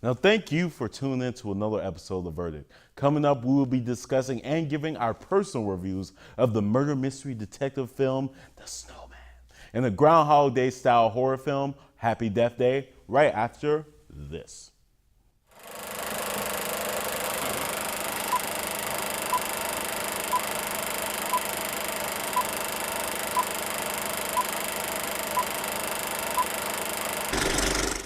Now, thank you for tuning in to another episode of The Verdict. Coming up, we will be discussing and giving our personal reviews of the murder mystery detective film, The Snowman, and the Groundhog Day style horror film, Happy Death Day, right after this.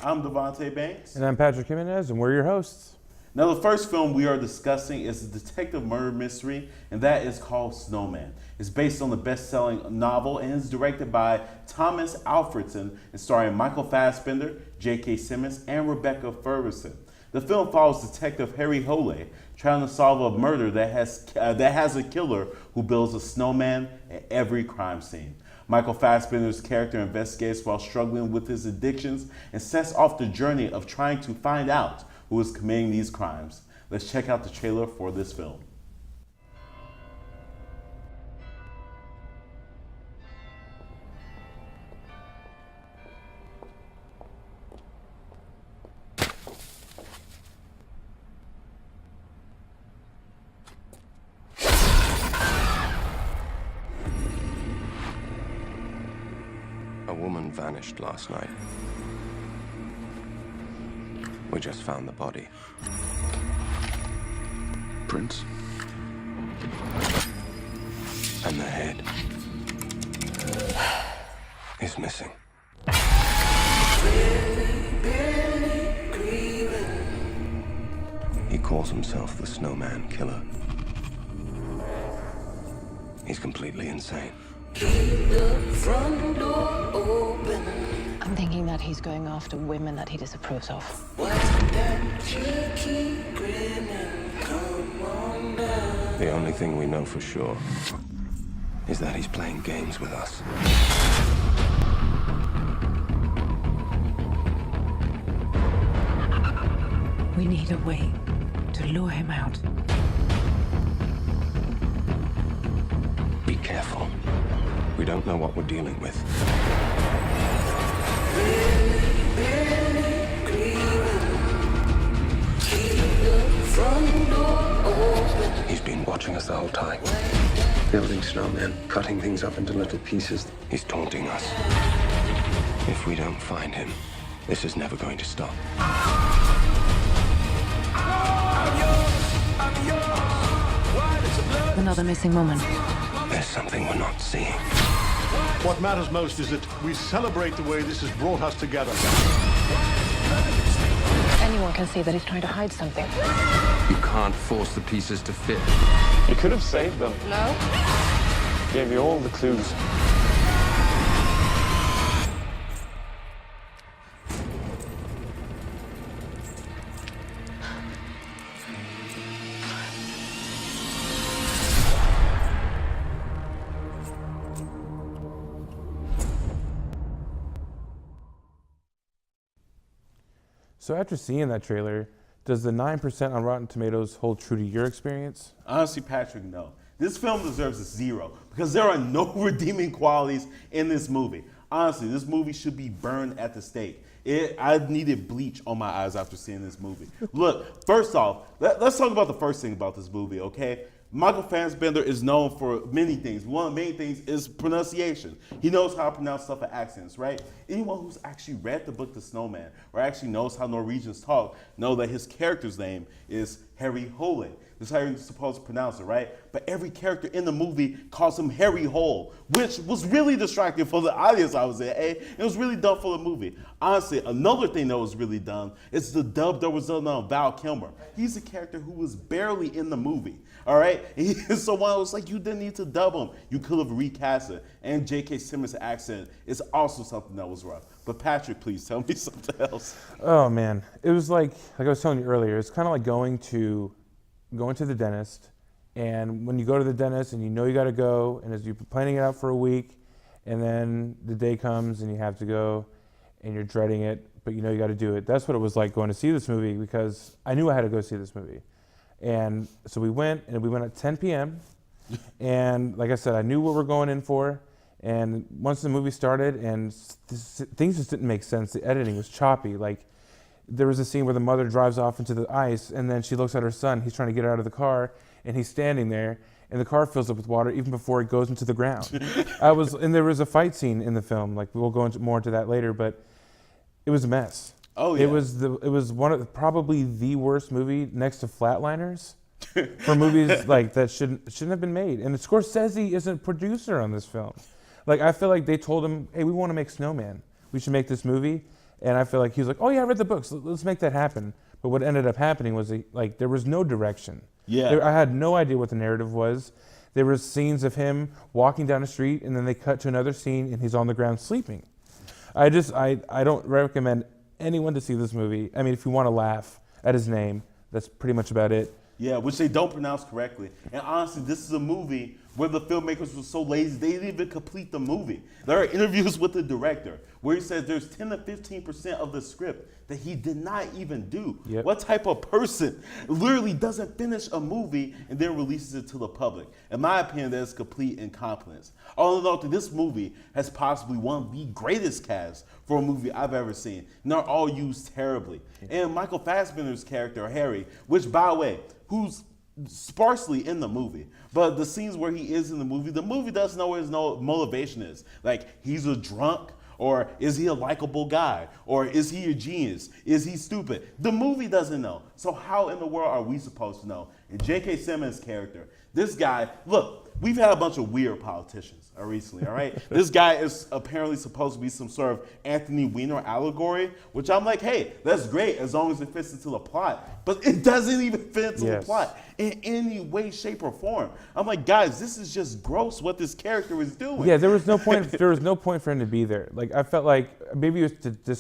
I'm Devontae Banks. And I'm Patrick Jimenez, and we're your hosts. Now, the first film we are discussing is a detective murder mystery, and that is called Snowman. It's based on the best-selling novel and is directed by Tomas Alfredson and starring Michael Fassbender, J.K. Simmons, and Rebecca Ferguson. The film follows Detective Harry Hole trying to solve a murder that has a killer who builds a snowman at every crime scene. Michael Fassbender's character investigates while struggling with his addictions and sets off the journey of trying to find out who is committing these crimes. Let's check out the trailer for this film. A woman vanished last night. We just found the body. Prince? And the head is missing. He calls himself the Snowman Killer. He's completely insane. Keep the front door open. I'm thinking that he's going after women that he disapproves of. What's that cheeky grinning? Come on now. The only thing we know for sure is that he's playing games with us. We need a way to lure him out. Be careful. We don't know what we're dealing with. He's been watching us the whole time. Building snowmen, cutting things up into little pieces. He's taunting us. If we don't find him, this is never going to stop. Another missing woman. There's something we're not seeing. What matters most is that we celebrate the way this has brought us together. Anyone can see that he's trying to hide something. You can't force the pieces to fit. You could have saved them. No? Gave you all the clues. So after seeing that trailer, does the 9% on Rotten Tomatoes hold true to your experience? Honestly, Patrick, no. This film deserves a 0 because there are no redeeming qualities in this movie. Honestly, this movie should be burned at the stake. I needed bleach on my eyes after seeing this movie. Look, first off, let's talk about the first thing about this movie, okay? Michael Fassbender is known for many things. One of the main things is pronunciation. He knows how to pronounce stuff in accents, right? Anyone who's actually read the book The Snowman or actually knows how Norwegians talk know that his character's name is Harry Hole. That's how you're supposed to pronounce it, right? But every character in the movie calls him Harry Hole, which was really distracting for the audience I was in. It was really dumb for the movie. Honestly, another thing that was really dumb is the dub that was done on Val Kilmer. He's a character who was barely in the movie, all right? So when I was like, you didn't need to dub him. You could have recast it. And J.K. Simmons' accent is also something that was rough. But Patrick, please tell me something else. Oh man, it was like I was telling you earlier, it's kind of like going to the dentist, and when you go to the dentist and you know you got to go, and as you're planning it out for a week, and then the day comes and you have to go, and you're dreading it, but you know you got to do it. That's what it was like going to see this movie, because I knew I had to go see this movie. And so we went at 10 p.m. And like I said, I knew what we're going in for. And once the movie started, and things just didn't make sense. The editing was choppy. Like, there was a scene where the mother drives off into the ice, and then she looks at her son. He's trying to get out of the car, and he's standing there, and the car fills up with water even before it goes into the ground. And there was a fight scene in the film. Like, we'll go more into that later, but it was a mess. Oh yeah. It was one of probably the worst movie next to Flatliners for movies like that shouldn't have been made. And Scorsese isn't a producer on this film. Like, I feel like they told him, hey, we want to make Snowman. We should make this movie. And I feel like he was like, oh yeah, I read the books. Let's make that happen. But what ended up happening was there was no direction. Yeah. I had no idea what the narrative was. There was scenes of him walking down the street, and then they cut to another scene, and he's on the ground sleeping. I don't recommend anyone to see this movie. I mean, if you want to laugh at his name, that's pretty much about it. Yeah, which they don't pronounce correctly. And honestly, this is a movie where the filmmakers were so lazy, they didn't even complete the movie. There are interviews with the director where he says there's 10 to 15% of the script that he did not even do. Yep. What type of person literally doesn't finish a movie and then releases it to the public? In my opinion, that is complete incompetence. All in all, this movie has possibly one of the greatest casts for a movie I've ever seen. And they're all used terribly. And Michael Fassbender's character, Harry, which, by the way, who's sparsely in the movie, but the scenes where he is in the movie doesn't know what his motivation is. Like, he's a drunk, or is he a likable guy, or is he a genius? Is he stupid? The movie doesn't know. So how in the world are we supposed to know? And J.K. Simmons' character, this guy, look, we've had a bunch of weird politicians recently, all right? This guy is apparently supposed to be some sort of Anthony Weiner allegory, which I'm like, hey, that's great as long as it fits into the plot. But it doesn't even fit into the plot in any way, shape, or form. I'm like, guys, this is just gross what this character is doing. Yeah, there was no point. There was no point for him to be there. Like, I felt like maybe it was to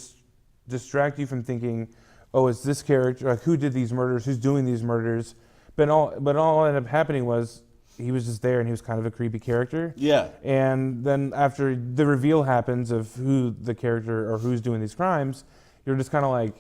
distract you from thinking, oh, it's this character. Like, who did these murders? Who's doing these murders? But all ended up happening was he was just there, and he was kind of a creepy character. Yeah. And then after the reveal happens of who the character or who's doing these crimes, you're just kind of like,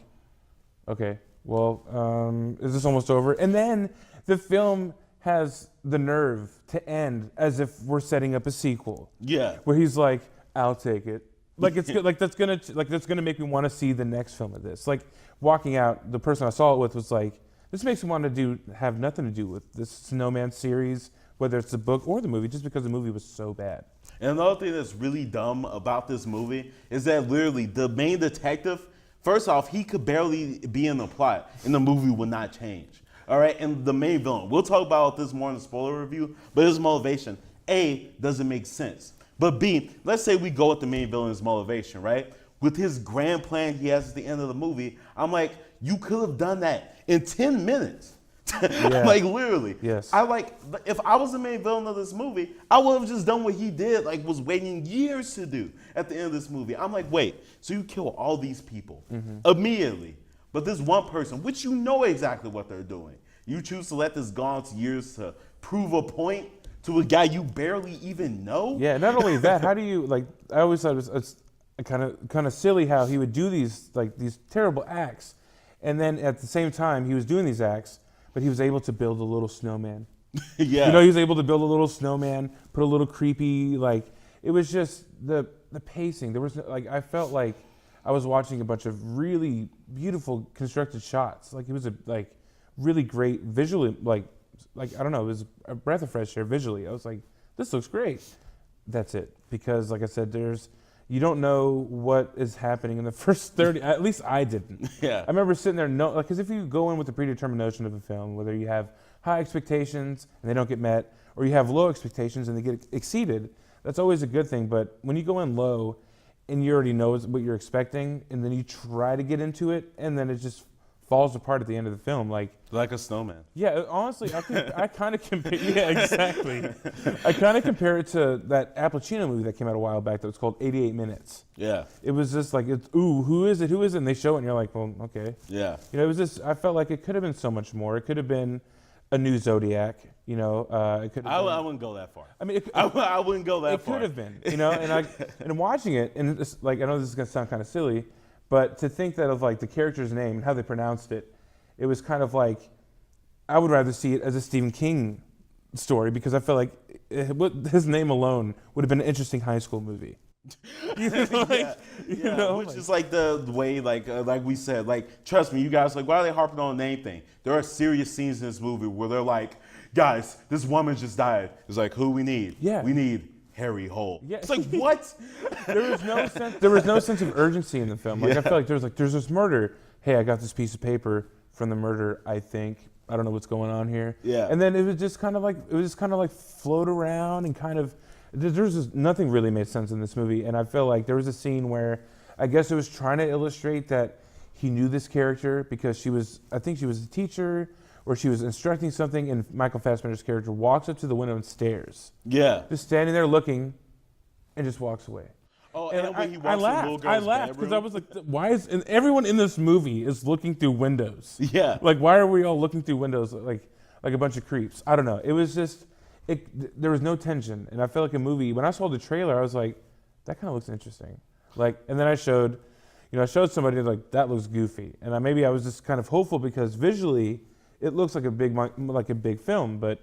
okay, well, is this almost over? And then the film has the nerve to end as if we're setting up a sequel. Yeah. Where he's like, "I'll take it." Like, it's good, that's gonna make me want to see the next film of this. Like, walking out, the person I saw it with was like, this makes me want to have nothing to do with this Snowman series, whether it's the book or the movie, just because the movie was so bad. And another thing that's really dumb about this movie is that literally the main detective, first off, he could barely be in the plot, and the movie would not change. All right, and the main villain, we'll talk about this more in the spoiler review, but his motivation, A, doesn't make sense. But B, let's say we go with the main villain's motivation, right? With his grand plan he has at the end of the movie, I'm like, you could have done that in 10 minutes. Yeah. Like, literally. Yes. If I was the main villain of this movie, I would have just done what he did, like was waiting years to do at the end of this movie. I'm like, wait, so you kill all these people immediately, but this one person, which you know exactly what they're doing, you choose to let this go on to years to prove a point to a guy you barely even know? Yeah, not only that, how do you, like, I always thought it was kind of silly how he would do these terrible acts, and then at the same time he was doing these acts, but he was able to build a little snowman. Yeah. You know, he was able to build a little snowman, put a little creepy, like, it was just the pacing. There was no, like, I felt like I was watching a bunch of really beautiful constructed shots. Like, it was really great visually, like I don't know, it was a breath of fresh air visually. I was like, this looks great. That's it. Because like I said, you don't know what is happening in the first 30, at least I didn't. Yeah. I remember sitting there, because if you go in with the predetermined notion of a film, whether you have high expectations and they don't get met, or you have low expectations and they get exceeded, that's always a good thing. But when you go in low and you already know what you're expecting, and then you try to get into it, and then it just falls apart at the end of the film, like a snowman. Yeah, honestly, I kind of compare. Yeah, exactly. I kind of compare it to that Al Pacino movie that came out a while back that was called 88 Minutes. Yeah. It was just like, who is it? Who is it? And they show it, and you're like, well, okay. Yeah. You know, it was just. I felt like it could have been so much more. It could have been a new Zodiac. You know, it could. I wouldn't go that far. I mean, I wouldn't go that far. It could have been. You know, and watching it, and it's like, I know this is gonna sound kind of silly, but to think that of like the character's name and how they pronounced it, it was kind of like, I would rather see it as a Stephen King story, because I felt like his name alone would have been an interesting high school movie. You know, which is like the way, like we said, like trust me, you guys, like why are they harping on the name thing? There are serious scenes in this movie where they're like, guys, this woman just died. It's like, who we need? Yeah. We need Harry Hole. Yeah. It's like, what? There was no sense of urgency in the film. Like I feel like there's this murder. Hey, I got this piece of paper from the murder. I think I don't know what's going on here. Yeah. And then it was just kind of like float around and kind of. There's just nothing really made sense in this movie, and I feel like there was a scene where I guess it was trying to illustrate that he knew this character because I think she was a teacher or she was instructing something, and Michael Fassbender's character walks up to the window and stares. Yeah. Just standing there looking, and just walks away. Oh, and when he walks I in the little laughed. girl's I laughed because I bedroom. was like, "Why is?" And everyone in this movie is looking through windows. Yeah. Like, why are we all looking through windows like a bunch of creeps? I don't know. It was just. There was no tension, and I felt like a movie. When I saw the trailer, I was like, "That kind of looks interesting." Like, and then I showed somebody like that looks goofy, and maybe I was just kind of hopeful because visually, it looks like a big film, but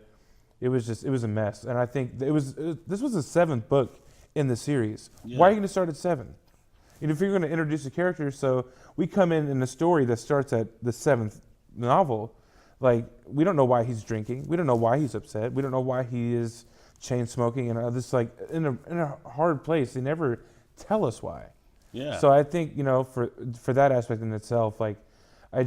it was a mess. And I think this was the 7th book in the series. Yeah. Why are you going to start at 7? And if you're going to introduce a character, so we come in a story that starts at the 7th novel. Like, we don't know why he's drinking. We don't know why he's upset. We don't know why he is chain smoking and this like in a hard place. They never tell us why. Yeah. So I think for that aspect in itself, like I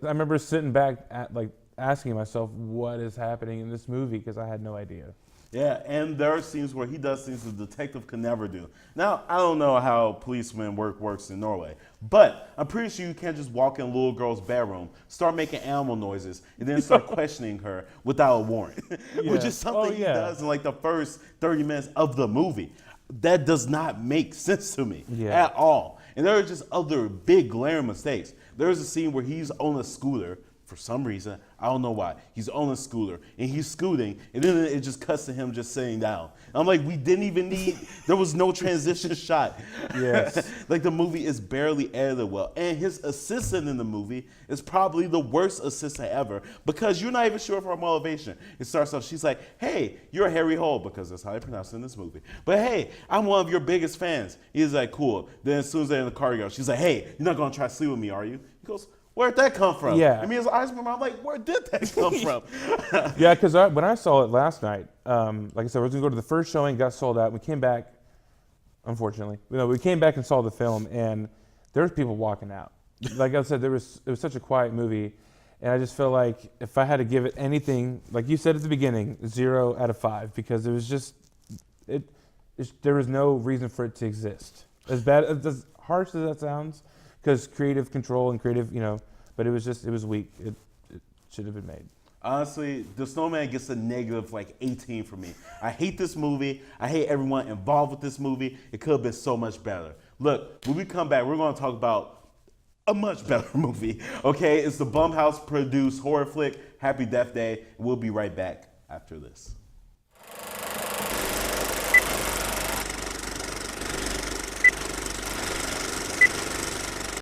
remember sitting back at like asking myself what is happening in this movie because I had no idea. Yeah, and there are scenes where he does things a detective can never do. Now, I don't know how policeman works in Norway, but I'm pretty sure you can't just walk in a little girl's bedroom, start making animal noises, and then start questioning her without a warrant, which is something he does in like the first 30 minutes of the movie. That does not make sense to me at all. And there are just other big glaring mistakes. There's a scene where he's on a scooter. For some reason, I don't know why, he's on a scooter and he's scooting, and then it just cuts to him just sitting down. I'm like, we didn't even need, there was no transition shot. Yes. Like the movie is barely edited well. And his assistant in the movie is probably the worst assistant ever because you're not even sure of her motivation. It starts off, she's like, hey, you're Harry Hole, because that's how they pronounce it in this movie. But hey, I'm one of your biggest fans. He's like, cool. Then as soon as they're in the car, she's like, hey, you're not gonna try to sleep with me, are you? He goes, where'd that come from? Yeah. I mean, his eyes were, I'm like, where did that come from? Yeah, because when I saw it last night, like I said, I was going to go to the first showing, got sold out. We came back, unfortunately. We came back and saw the film, and there was people walking out. Like I said, it was such a quiet movie, and I just feel like if I had to give it anything, like you said at the beginning, 0 out of 5, because it was just, there was no reason for it to exist. As harsh as that sounds, because creative control and creative, but it was weak. It should have been made. Honestly, The Snowman gets a negative like 18 for me. I hate this movie. I hate everyone involved with this movie. It could have been so much better. Look, when we come back, we're going to talk about a much better movie, okay? It's the Blumhouse produced horror flick, Happy Death Day. We'll be right back after this.